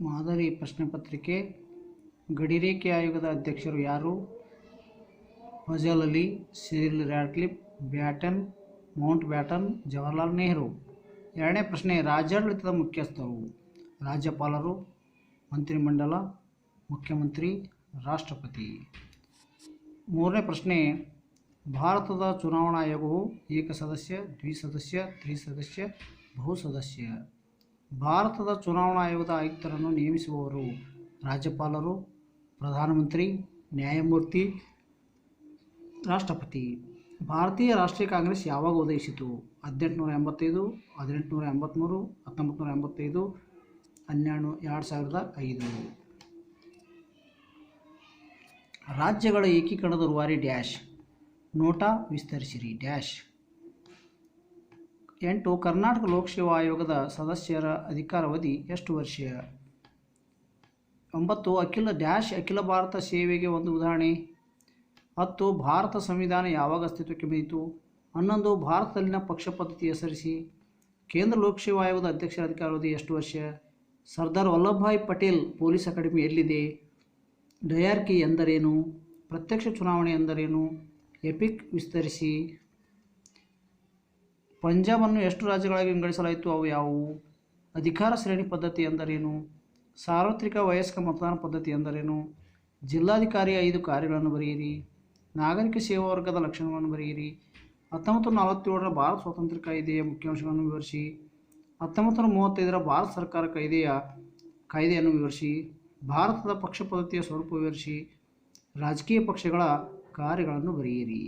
ಮಾದರಿ ಪ್ರಶ್ನೆ ಪತ್ರಿಕೆ. ಗಡಿರೇಖೆ ಆಯೋಗದ ಅಧ್ಯಕ್ಷರು ಯಾರು? Fazal Ali, Cyril Radcliffe, baton, Mount baton, Jawaharlal Nehru. ಎರಡನೇ ಪ್ರಶ್ನೆ, ರಾಜ್ಯಾಡಳಿತದ ಮುಖ್ಯಸ್ಥರು? ರಾಜ್ಯಪಾಲರು, ಮಂತ್ರಿಮಂಡಲ, ಮುಖ್ಯಮಂತ್ರಿ, ರಾಷ್ಟ್ರಪತಿ. ಮೂರನೇ ಪ್ರಶ್ನೆ, ಭಾರತದ ಚುನಾವಣಾ ಆಯೋಗವು ಏಕಸದಸ್ಯ, ದ್ವಿಸದಸ್ಯ, ತ್ರಿಸದಸ್ಯ, ಬಹುಸದಸ್ಯ. ಭಾರತದ ಚುನಾವಣಾ ಆಯೋಗದ ಆಯುಕ್ತರನ್ನು ನೇಮಿಸುವವರು ರಾಜ್ಯಪಾಲರು, ಪ್ರಧಾನಮಂತ್ರಿ, ನ್ಯಾಯಮೂರ್ತಿ, ರಾಷ್ಟ್ರಪತಿ. ಭಾರತೀಯ ರಾಷ್ಟ್ರೀಯ ಕಾಂಗ್ರೆಸ್ ಯಾವಾಗ ಉದಯಿಸಿತು? 1885, 1883, 1985, 2005. ರಾಜ್ಯಗಳ ಏಕೀಕರಣದ ರೂವಾರಿ ಡ್ಯಾಶ್. ನೋಟಾ ವಿಸ್ತರಿಸಿರಿ ಡ್ಯಾಶ್. 8. ಕರ್ನಾಟಕ ಲೋಕಸೇವಾ ಆಯೋಗದ ಸದಸ್ಯರ ಅಧಿಕಾರಾವಧಿ ಎಷ್ಟು ವರ್ಷ? 9. ಅಖಿಲ ಭಾರತ ಸೇವೆಗೆ ಒಂದು ಉದಾಹರಣೆ. 10. ಭಾರತ ಸಂವಿಧಾನ ಯಾವಾಗ ಅಸ್ತಿತ್ವಕ್ಕೆ ಬಂದಿತು? 11. ಭಾರತದಲ್ಲಿನ ಪಕ್ಷ ಪದ್ಧತಿ ಹೆಸರಿಸಿ. ಕೇಂದ್ರ ಲೋಕಸೇವಾ ಆಯೋಗದ ಅಧ್ಯಕ್ಷರ ಅಧಿಕಾರಾವಧಿ ಎಷ್ಟು ವರ್ಷ? ಸರ್ದಾರ್ ವಲ್ಲಭಭಾಯ್ ಪಟೇಲ್ ಪೊಲೀಸ್ ಅಕಾಡೆಮಿ ಎಲ್ಲಿದೆ? ಡಯಾರ್ಕಿ ಎಂದರೇನು? ಪ್ರತ್ಯಕ್ಷ ಚುನಾವಣೆ ಎಂದರೇನು? ಎಪಿಕ್ ವಿಸ್ತರಿಸಿ. ಪಂಜಾಬನ್ನು ಎಷ್ಟು ರಾಜ್ಯಗಳಾಗಿ ವಿಂಗಡಿಸಲಾಯಿತು? ಅವು ಯಾವುವು? ಅಧಿಕಾರ ಶ್ರೇಣಿ ಪದ್ಧತಿ ಎಂದರೇನು? ಸಾರ್ವತ್ರಿಕ ವಯಸ್ಕ ಮತದಾನ ಪದ್ಧತಿ ಎಂದರೇನು? ಜಿಲ್ಲಾಧಿಕಾರಿಯ 5 ಕಾರ್ಯಗಳನ್ನು ಬರೆಯಿರಿ. ನಾಗರಿಕ ಸೇವಾ ವರ್ಗದ ಲಕ್ಷಣಗಳನ್ನು ಬರೆಯಿರಿ. 1947ರ ಭಾರತ ಸ್ವಾತಂತ್ರ್ಯ ಕಾಯ್ದೆಯ ಮುಖ್ಯಾಂಶಗಳನ್ನು ವಿವರಿಸಿ. 1935ರ ಭಾರತ ಸರ್ಕಾರ ಕಾಯ್ದೆಯನ್ನು ವಿವರಿಸಿ. ಭಾರತದ ಪಕ್ಷ ಪದ್ಧತಿಯ ಸ್ವರೂಪ ವಿವರಿಸಿ. ರಾಜಕೀಯ ಪಕ್ಷಗಳ ಕಾರ್ಯಗಳನ್ನು ಬರೆಯಿರಿ.